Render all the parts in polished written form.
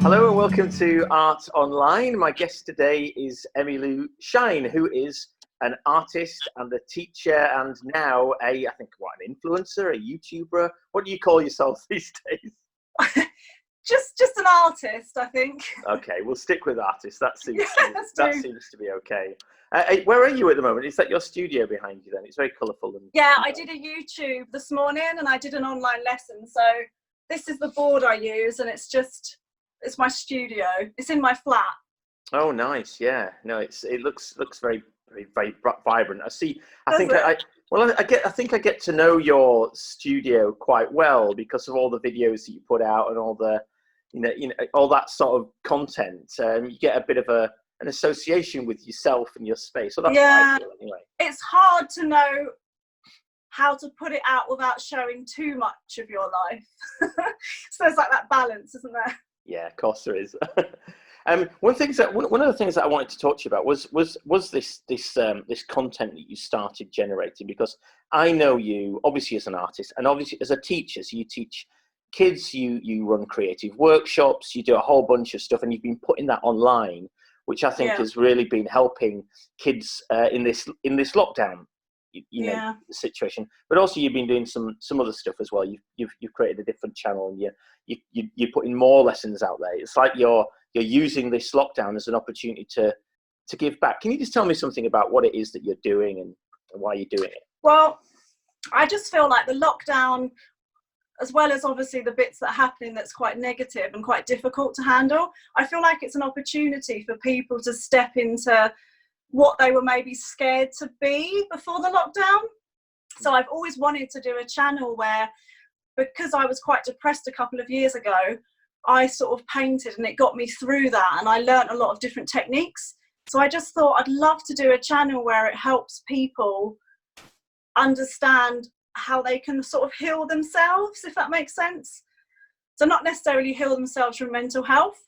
Hello and welcome to Art Online. My guest today is Emmylou A Shine, who is an artist and a teacher and now an influencer, a YouTuber. What do you call yourself these days? just an artist, I think. Okay, we'll stick with artist. That seems to be okay. Where are you at the moment? Is that your studio behind you then? It's very colourful. I did a YouTube this morning and I did an online lesson. So this is the board I use and it's my studio. It's in my flat. Oh, nice. Yeah. No, it looks very, very, very vibrant. I see. I think I get to know your studio quite well because of all the videos that you put out and all the, all that sort of content. You get a bit of an association with yourself and your space. So that's what I feel anyway. It's hard to know how to put it out without showing too much of your life. So there's like that balance, isn't there? Yeah, of course there is. One of the things that I wanted to talk to you about was this content that you started generating, because I know you obviously as an artist and obviously as a teacher. So you teach kids, you run creative workshops, you do a whole bunch of stuff, and you've been putting that online, which I think has really been helping kids in this lockdown situation. But also you've been doing some other stuff as well. You've created a different channel and you're putting more lessons out there. It's like you're using this lockdown as an opportunity to give back. Can you just tell me something about what it is that you're doing and why you're doing it? Well, I just feel like the lockdown, as well as obviously the bits that are happening that's quite negative and quite difficult to handle, I feel like it's an opportunity for people to step into what they were maybe scared to be before the lockdown. So I've always wanted to do a channel where, because I was quite depressed a couple of years ago, I sort of painted and it got me through that, and I learned a lot of different techniques. So I just thought I'd love to do a channel where it helps people understand how they can sort of heal themselves, if that makes sense. So not necessarily heal themselves from mental health,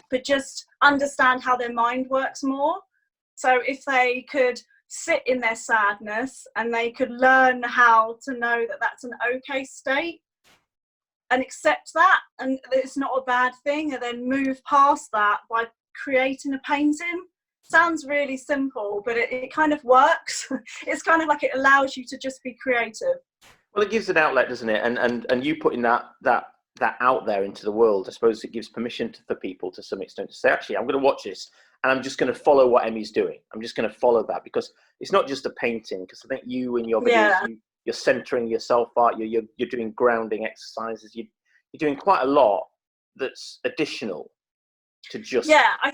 but just understand how their mind works more. So if they could sit in their sadness and they could learn how to know that that's an okay state and accept that, and it's not a bad thing, and then move past that by creating a painting. Sounds really simple, but it kind of works. It's kind of like it allows you to just be creative. Well, it gives an outlet, doesn't it? And you putting that out there into the world, I suppose it gives permission for people to some extent to say, actually, I'm going to watch this and I'm just going to follow what Emmy's doing. I'm just going to follow that, because it's not just a painting. Because I think you in your videos, you're centering yourself out. You're doing grounding exercises. You're doing quite a lot that's additional to just. Yeah, I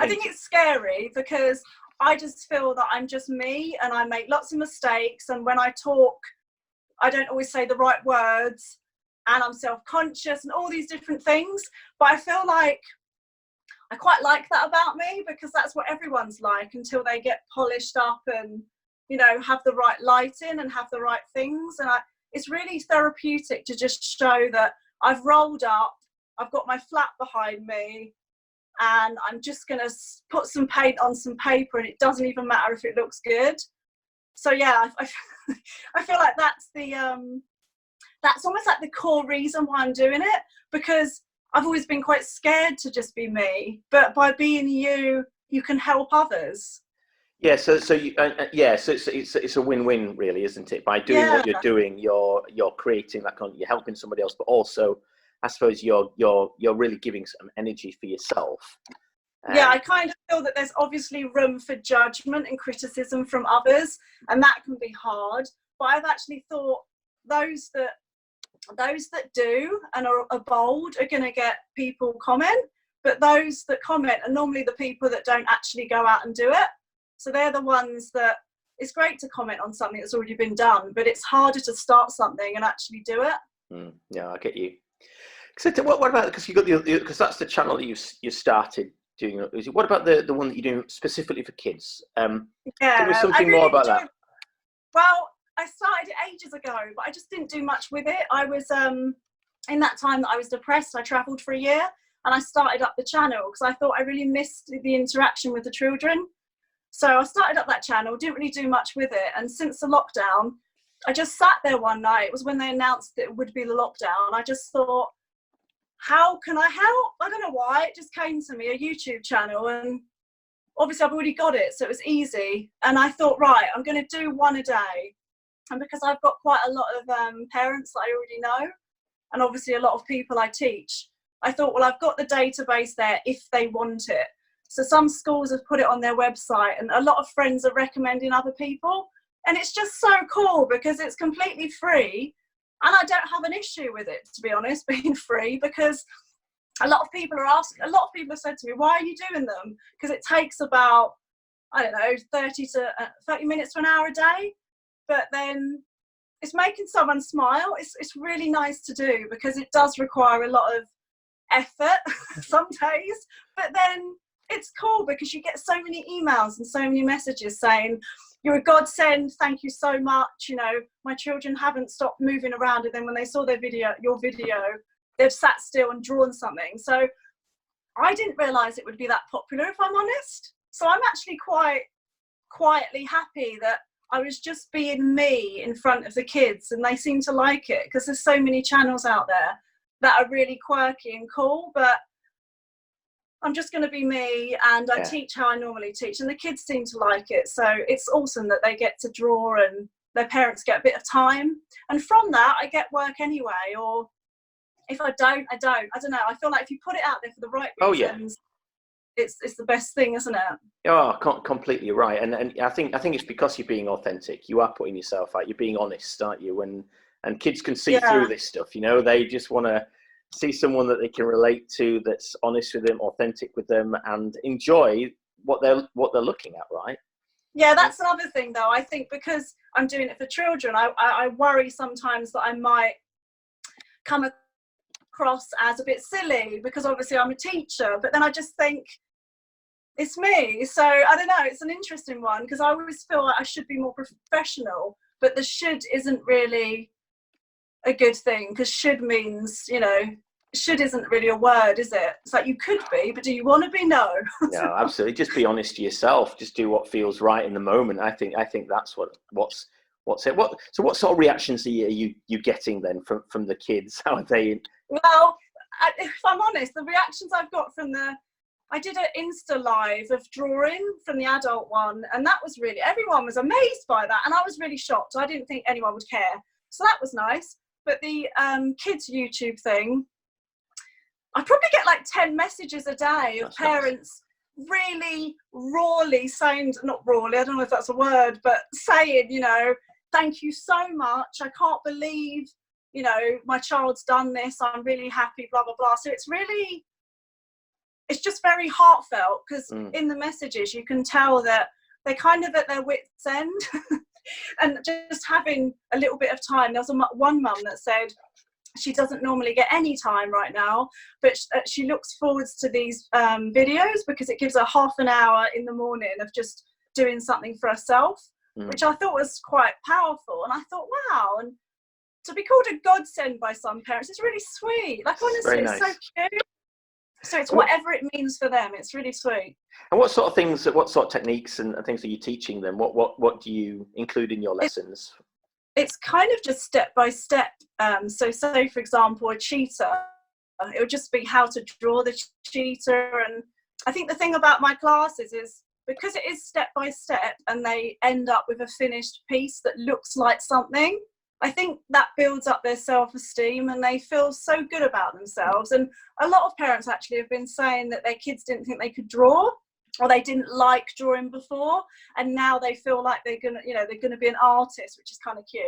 think it's scary because I just feel that I'm just me and I make lots of mistakes, and when I talk, I don't always say the right words, and I'm self-conscious and all these different things. But I feel like I quite like that about me, because that's what everyone's like until they get polished up and, have the right lighting and have the right things. And it's really therapeutic to just show that I've rolled up, I've got my flat behind me, and I'm just going to put some paint on some paper, and it doesn't even matter if it looks good. So yeah, I feel like that's that's almost like the core reason why I'm doing it, because I've always been quite scared to just be me, but by being you can help others. Yeah, so it's a win-win, really, isn't it? By doing what you're doing, you're creating that content, you're helping somebody else, but also, I suppose you're really giving some energy for yourself. Yeah, I kind of feel that there's obviously room for judgment and criticism from others, and that can be hard. But I've actually thought those that do and are bold are going to get people comment, but those that comment are normally the people that don't actually go out and do it. So they're the ones that, it's great to comment on something that's already been done, but it's harder to start something and actually do it. Yeah, I get you. So what about, because you got because that's the channel that you started doing. What about the one that you're doing specifically for kids? Tell me something more about that. Well, I started it ages ago, but I just didn't do much with it. I was in that time that I was depressed, I travelled for a year, and I started up the channel because I thought I really missed the interaction with the children. So I started up that channel, didn't really do much with it, and since the lockdown, I just sat there one night. It was when they announced that it would be the lockdown. I just thought, how can I help? I don't know why, it just came to me, a YouTube channel, and obviously I've already got it, so it was easy. And I thought, right, I'm going to do one a day. And because I've got quite a lot of parents that I already know, and obviously a lot of people I teach, I thought, well, I've got the database there if they want it. So some schools have put it on their website, and a lot of friends are recommending other people. And it's just so cool because it's completely free. And I don't have an issue with it, to be honest, being free, because a lot of people have said to me, why are you doing them? Because it takes about, I don't know, 30 minutes to an hour a day. But then it's making someone smile. It's really nice to do because it does require a lot of effort some days. But then it's cool because you get so many emails and so many messages saying, you're a godsend, thank you so much. You know, my children haven't stopped moving around. And then when they saw your video, they've sat still and drawn something. So I didn't realise it would be that popular, if I'm honest. So I'm actually quite quietly happy that I was just being me in front of the kids, and they seem to like it because there's so many channels out there that are really quirky and cool, but I'm just going to be me, and I teach how I normally teach, and the kids seem to like it. So it's awesome that they get to draw and their parents get a bit of time. And from that, I get work anyway, or if I don't, I don't. I don't know. I feel like if you put it out there for the right reasons, it's the best thing, isn't it? Oh, completely right. And I think it's because you're being authentic. You are putting yourself out. You're being honest, aren't you? And kids can see through this stuff. You know, they just want to see someone that they can relate to, that's honest with them, authentic with them, and enjoy what they're looking at, right? Yeah, that's another thing though. I think because I'm doing it for children, I worry sometimes that I might come across as a bit silly because obviously I'm a teacher, but then I just think it's me. So I don't know, it's an interesting one because I always feel like I should be more professional, but the should isn't really a good thing because should means, you know, should isn't really a word, is it? It's like you could be, but do you want to be? No. No, absolutely. Just be honest to yourself. Just do what feels right in the moment. I think that's what's it. So what sort of reactions are you getting then from the kids? How are they? Well, if I'm honest, the reactions I've got I did an Insta live of drawing from the adult one, and that was really, everyone was amazed by that, and I was really shocked. I didn't think anyone would care, so that was nice. But the kids YouTube thing, I probably get like 10 messages a day of parents really rawly saying, not rawly, I don't know if that's a word, but saying, you know, thank you so much. I can't believe, you know, my child's done this. I'm really happy, blah, blah, blah. So it's just very heartfelt because in the messages you can tell that they're kind of at their wits' end and just having a little bit of time. There was one mum that said she doesn't normally get any time right now, but she looks forwards to these videos because it gives her half an hour in the morning of just doing something for herself, which I thought was quite powerful. And I thought, wow, and to be called a godsend by some parents is really sweet. Like, honestly, it's so cute. So it's whatever it means for them. It's really sweet. And what sort of techniques and things are you teaching them? What do you include in your lessons? It's kind of just step by step. So say, for example, a cheetah, it would just be how to draw the cheetah. And I think the thing about my classes is because it is step by step and they end up with a finished piece that looks like something, I think that builds up their self-esteem and they feel so good about themselves. And a lot of parents actually have been saying that their kids didn't think they could draw, or they didn't like drawing before, and now they feel like they're gonna be an artist, which is kind of cute.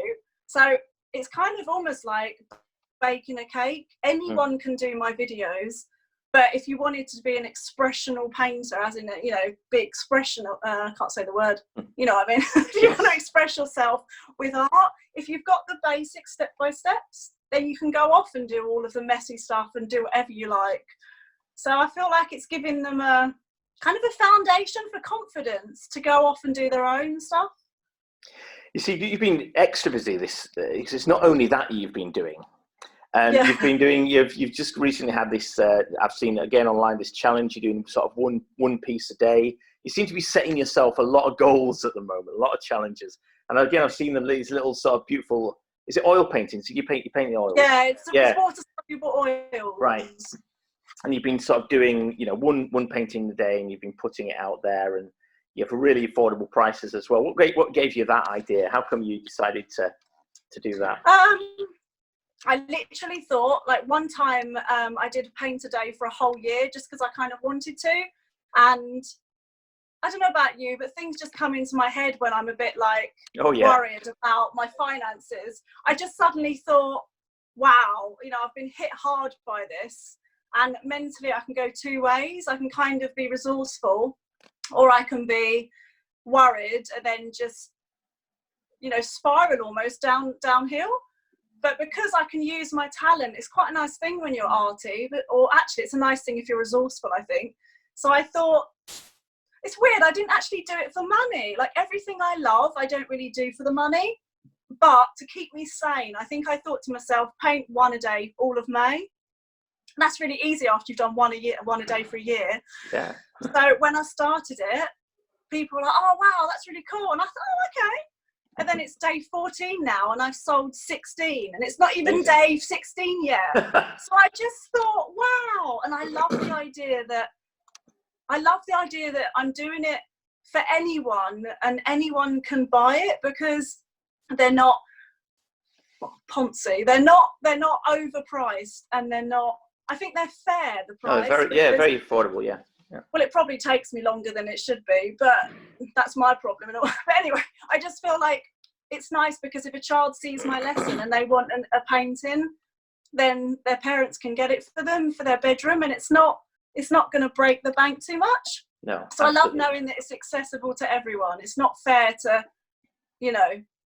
So it's kind of almost like baking a cake. Anyone can do my videos, but if you wanted to be an expressional painter, as in be expressional, I can't say the word, you know what I mean? If you want to express yourself with art, if you've got the basic step by steps, then you can go off and do all of the messy stuff and do whatever you like. So I feel like it's giving them a kind of a foundation for confidence to go off and do their own stuff. You see, you've been extra busy because it's not only that you've been doing. You've been doing. You've just recently had this. I've seen again online this challenge. You're doing sort of one piece a day. You seem to be setting yourself a lot of goals at the moment, a lot of challenges. And again, I've seen these little sort of beautiful. Is it oil paintings? You paint the oil. Yeah, it's watercolor valuable oils. Right. And you've been sort of doing, one painting a day, and you've been putting it out there, and you have really affordable prices as well. What gave you that idea? How come you decided to do that? I literally thought, like, one time I did a paint a day for a whole year just because I kind of wanted to. And I don't know about you, but things just come into my head when I'm a bit like worried about my finances. I just suddenly thought, wow, I've been hit hard by this. And mentally I can go two ways. I can kind of be resourceful, or I can be worried and then just, spiral almost downhill. But because I can use my talent, it's quite a nice thing when you're arty, or actually it's a nice thing if you're resourceful, I think. So I thought, it's weird, I didn't actually do it for money. Like, everything I love, I don't really do for the money. But to keep me sane, I think I thought to myself, paint one a day all of May. And that's really easy after you've done one a day for a year. Yeah. So when I started it, people were like, oh, wow, that's really cool. And I thought, oh, okay. And then it's day 14 now, and I've sold 16, and it's not even day 16 yet. So I just thought, wow. And I love the idea that I'm doing it for anyone, and anyone can buy it, because they're not poncy. They're not overpriced, and they're not, I think they're fair, the price. Very affordable, yeah. Well, it probably takes me longer than it should be, but that's my problem. But anyway, I just feel like it's nice, because if a child sees my lesson and they want a painting, then their parents can get it for them for their bedroom, and it's not going to break the bank too much. No. So absolutely. I love knowing that it's accessible to everyone. It's not fair to,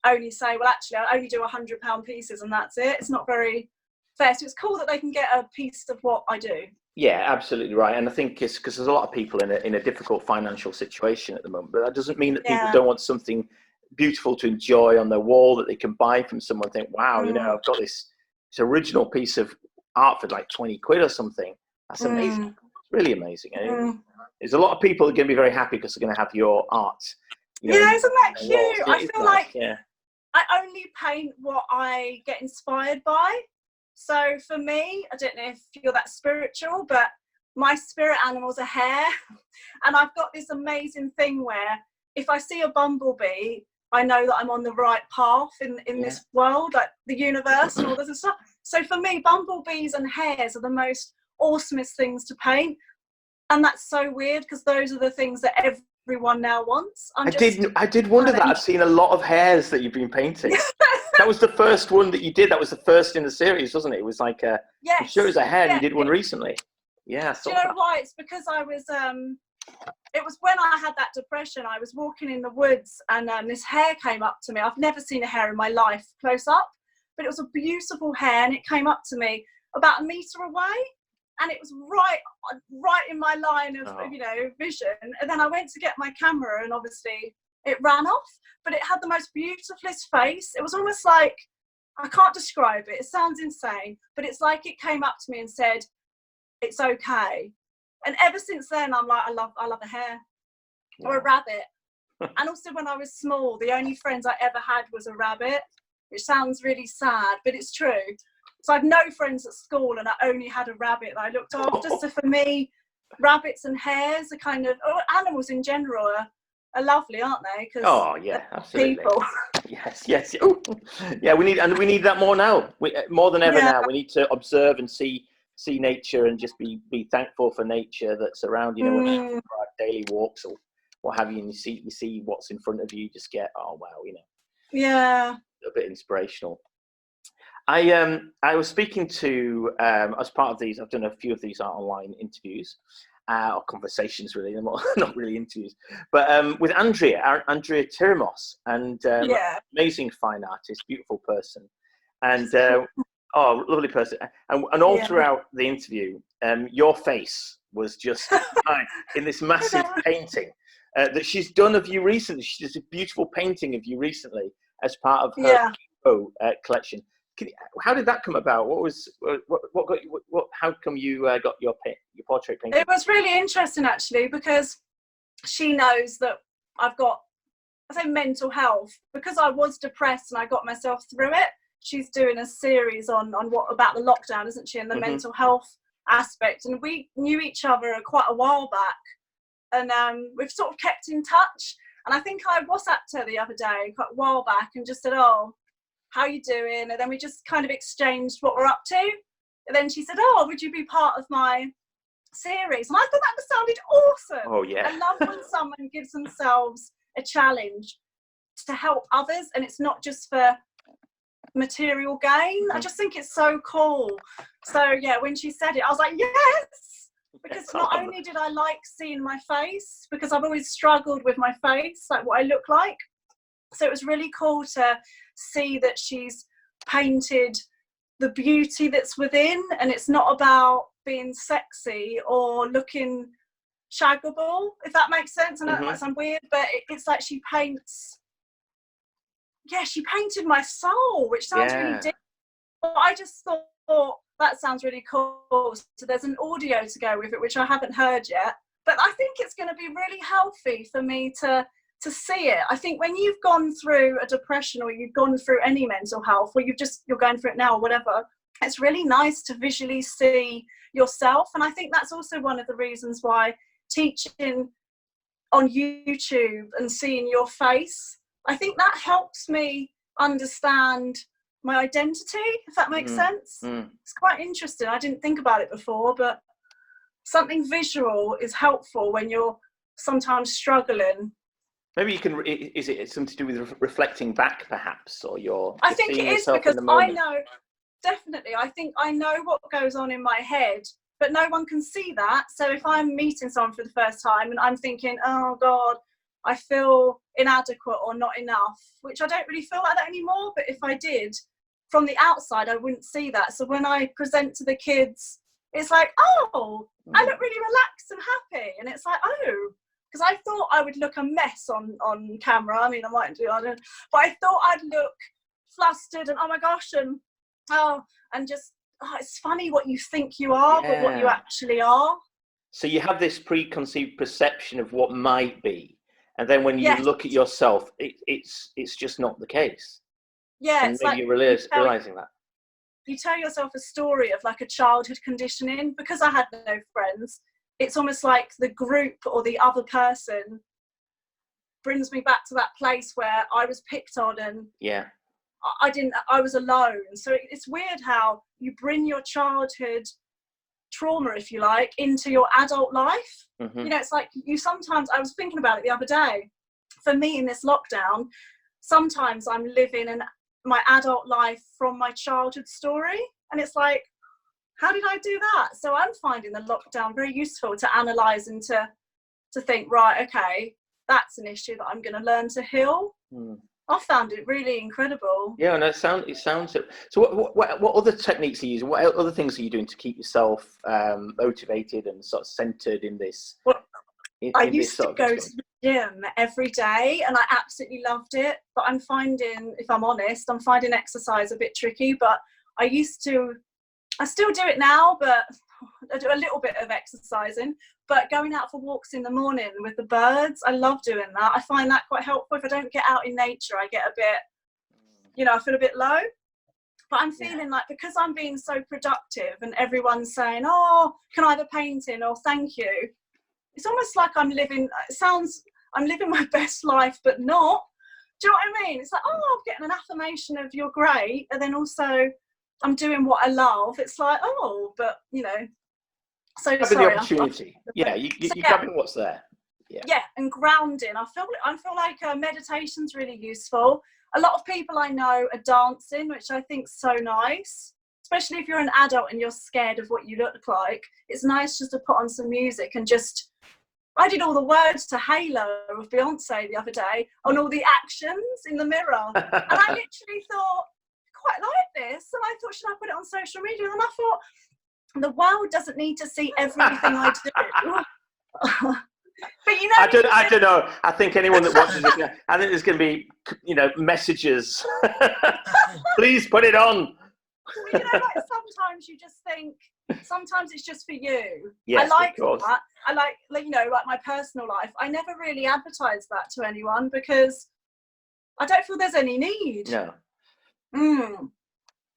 only say, well, actually, I only do £100 pieces and that's it. It's not very fair. So it's cool that they can get a piece of what I do. Yeah, absolutely right. And I think it's because there's a lot of people in a difficult financial situation at the moment, but that doesn't mean that people don't want something beautiful to enjoy on their wall that they can buy from someone. Think, wow, I've got this original piece of art for like 20 quid or something. That's amazing. It's really amazing. There's a lot of people who are going to be very happy because they're going to have your art. Isn't that cute? I feel like I only paint what I get inspired by. So for me, I don't know if you're that spiritual, but my spirit animals are hair. And I've got this amazing thing where if I see a bumblebee, I know that I'm on the right path in this world, like the universe and all this stuff. So for me, bumblebees and hares are the most awesomest things to paint. And that's so weird, because those are the things that everyone now wants. I did wonder that. I've seen a lot of hares that you've been painting. That was the first one that you did. That was the first in the series, wasn't it? It was like I'm sure it was a hare. You did one recently. Yeah. Do you know why? It's because I was it was when I had that depression. I was walking in the woods, and this hare came up to me. I've never seen a hare in my life close up, but it was a beautiful hare, and it came up to me about a metre away, and it was right in my line of vision. And then I went to get my camera, and obviously it ran off, but it had the most beautifulest face. It was almost like, I can't describe it. It sounds insane, but it's like it came up to me and said, it's okay. And ever since then, I'm like, I love a hare or a rabbit. And also when I was small, the only friends I ever had was a rabbit, which sounds really sad, but it's true. So I had no friends at school, and I only had a rabbit that I looked after. So for me, rabbits and hares are kind of, animals in general are lovely, aren't they? Absolutely. People. Yes. Ooh. Yeah, we need that more now. More than ever now. We need to observe and see nature, and just be thankful for nature that's around. When you go for our daily walks or what have you, and you see what's in front of you, just get, oh wow, Yeah. A bit inspirational. I was speaking to as part of these, I've done a few of these online interviews or conversations, really, not really interviews, but with Andrea Tirimos, and amazing fine artist, beautiful person, and lovely person, and all throughout the interview, your face was just in this massive painting that she's done of you recently. She did a beautiful painting of you recently as part of her collection. How did that come about? How come you got your portrait painting? It was really interesting, actually, because she knows that I've got, mental health. Because I was depressed and I got myself through it, she's doing a series on what about the lockdown, isn't she, and the mental health aspect. And we knew each other quite a while back, and we've sort of kept in touch. And I think I WhatsApped her the other day, quite a while back, and just said, "Oh, how you doing?" And then we just kind of exchanged what we're up to. And then she said, "Oh, would you be part of my series?" And I thought that sounded awesome. Oh yeah. I love when someone gives themselves a challenge to help others, and it's not just for material gain. I just think it's so cool. So yeah, when she said it, I was like, yes, because not only did I like seeing my face, because I've always struggled with my face, like what I look like. So it was really cool to see that she's painted the beauty that's within, and it's not about being sexy or looking shaggable, if that makes sense. I know that might sound weird, but it's like she paints, she painted my soul, which sounds really deep. But I just thought that sounds really cool. So there's an audio to go with it, which I haven't heard yet. But I think it's going to be really healthy for me to see it. I think when you've gone through a depression, or you've gone through any mental health, or you're going through it now or whatever, it's really nice to visually see yourself. And I think that's also one of the reasons why teaching on YouTube and seeing your face, I think that helps me understand my identity, if that makes sense. It's quite interesting. I didn't think about it before, but something visual is helpful when you're sometimes struggling. Maybe you can, is it something to do with reflecting back perhaps, or I think it is, because I know, definitely, I think I know what goes on in my head, but no one can see that. So if I'm meeting someone for the first time and I'm thinking, oh God, I feel inadequate or not enough, which I don't really feel like that anymore, but if I did, from the outside, I wouldn't see that. So when I present to the kids, it's like, oh, I look really relaxed and happy. And it's like, oh, because I thought I would look a mess on camera. I mean, I might do, I don't know. But I thought I'd look flustered and oh my gosh, and it's funny what you think you are, but what you actually are. So you have this preconceived perception of what might be, and then when you look at yourself, it's just not the case. Yeah, and it's maybe like you're realizing that. You tell yourself a story of like a childhood conditioning. Because I had no friends, it's almost like the group or the other person brings me back to that place where I was picked on and I was alone. So it's weird how you bring your childhood trauma, if you like, into your adult life. You know, it's like I was thinking about it the other day. For me in this lockdown, sometimes I'm living my adult life from my childhood story. And it's like, how did I do that? So I'm finding the lockdown very useful to analyse and to think, right, okay, that's an issue that I'm going to learn to heal. I found it really incredible. Yeah, and it sounds. So what other techniques are you using? What other things are you doing to keep yourself motivated and sort of centered in this? Well, I used to go to the gym every day and I absolutely loved it. But I'm finding, if I'm honest, exercise a bit tricky. But I still do it now, but I do a little bit of exercising. But going out for walks in the morning with the birds, I love doing that. I find that quite helpful. If I don't get out in nature, I get a bit, I feel a bit low. But I'm feeling like, because I'm being so productive and everyone's saying, oh, can I have a painting or thank you? It's almost like I'm living my best life, but not. Do you know what I mean? It's like, oh, I'm getting an affirmation of you're great. And then also I'm doing what I love. It's like, oh, but, so having sorry, the opportunity. You're grabbing what's there. Yeah, and grounding. I feel like meditation's really useful. A lot of people I know are dancing, which I think's so nice. Especially if you're an adult and you're scared of what you look like. It's nice just to put on some music and I did all the words to Halo of Beyonce the other day on all the actions in the mirror. And I literally thought, quite like this. And I thought, should I put it on social media? And I thought, the world doesn't need to see everything I do. But I don't know. I think anyone that watches it, I think there's going to be, messages. Please put it on. Well, like sometimes you just think, sometimes it's just for you. Yes, I like of course. that. I like my personal life. I never really advertise that to anyone because I don't feel there's any need. No.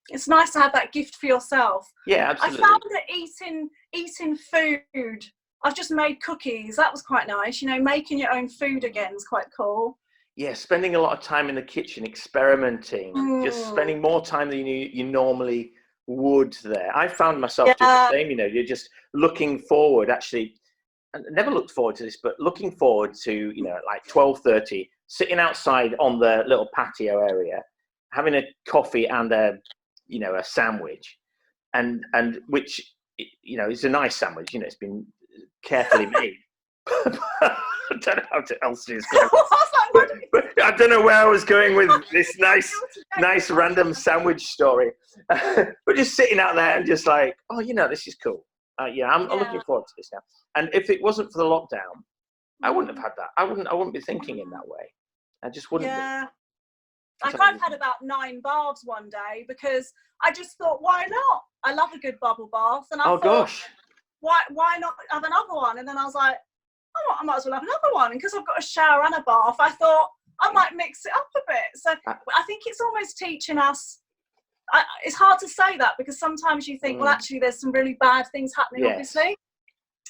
It's nice to have that gift for yourself. Yeah, absolutely. I found that eating food, I've just made cookies. That was quite nice. You know, making your own food again is quite cool. Yeah, spending a lot of time in the kitchen, experimenting, just spending more time than you normally would there. I found myself doing the same, you know, you're just looking forward, actually, I never looked forward to this, but looking forward to, you know, like 12:30, sitting outside on the little patio area, having a coffee and a, you know, a sandwich, and which, you know, is a nice sandwich, you know, it's been carefully made. I don't know how else to describe it. But I don't know where I was going with this nice random sandwich story. But just sitting out there and just like, oh, you know, this is cool. Yeah, I'm looking forward to this now. And if it wasn't for the lockdown, I wouldn't have had that. I wouldn't be thinking in that way. I just wouldn't. Yeah. Like I've had about 9 baths one day because I just thought, why not? I love a good bubble bath, and I thought, gosh, why not have another one? And then I was like, oh, I might as well have another one. And because I've got a shower and a bath, I thought I might mix it up a bit. So I think it's almost teaching us. It's hard to say that because sometimes you think, well, actually, there's some really bad things happening, obviously.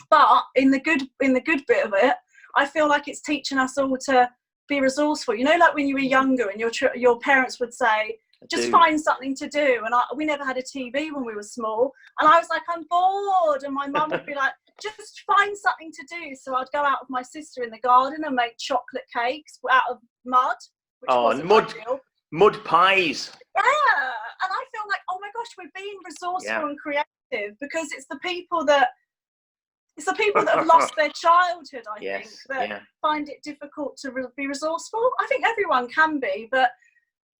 But in the good bit of it, I feel like it's teaching us all to be resourceful. You know, like when you were younger and your parents would say, just find something to do. And we never had a TV when we were small. And I was like, I'm bored. And my mum would be like, just find something to do. So I'd go out with my sister in the garden and make chocolate cakes out of mud. Which mud pies. Yeah. And I feel like, oh my gosh, we're being resourceful and creative because it's the people that have lost their childhood, I think, that find it difficult to be resourceful. I think everyone can be, but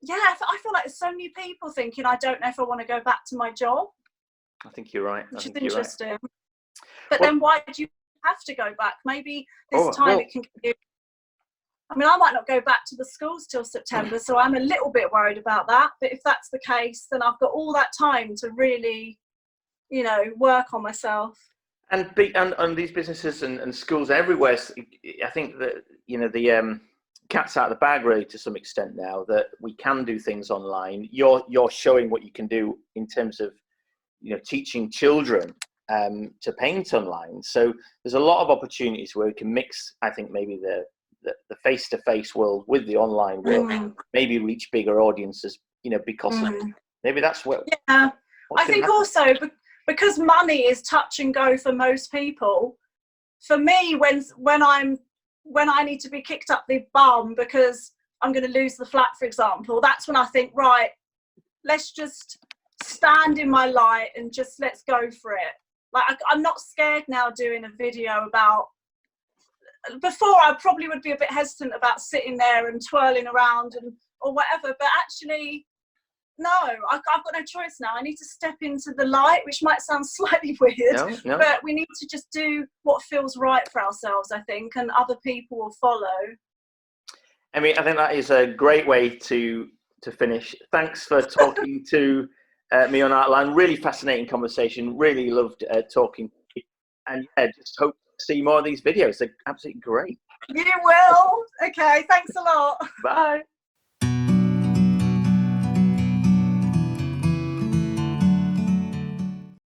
yeah, I feel like there's so many people thinking, I don't know if I want to go back to my job. I think you're right. Which is interesting. Right. But then why do you have to go back? Maybe this time it can give. I mean, I might not go back to the schools till September, so I'm a little bit worried about that. But if that's the case, then I've got all that time to really, you know, work on myself. And these businesses and schools everywhere, I think that, you know, the cat's out of the bag really to some extent now that we can do things online. You're showing what you can do in terms of, you know, teaching children to paint online. So there's a lot of opportunities where we can mix, I think, maybe the face-to-face world with the online world, maybe reach bigger audiences, you know, because maybe that's what. Yeah, I think also because money is touch and go for most people. For me, when I need to be kicked up the bum because I'm going to lose the flat, for example, that's when I think, right, let's just stand in my light and just let's go for it. Like I'm not scared now doing a video about. Before I probably would be a bit hesitant about sitting there and twirling around or whatever, but actually, no, I've got no choice now. I need to step into the light, which might sound slightly weird, but we need to just do what feels right for ourselves, I think, and other people will follow. I mean, I think that is a great way to finish. Thanks for talking to me on Outline. Really fascinating conversation. Really loved talking to you. And yeah, just hope to see more of these videos. They're absolutely great. You will. Okay, thanks a lot. Bye.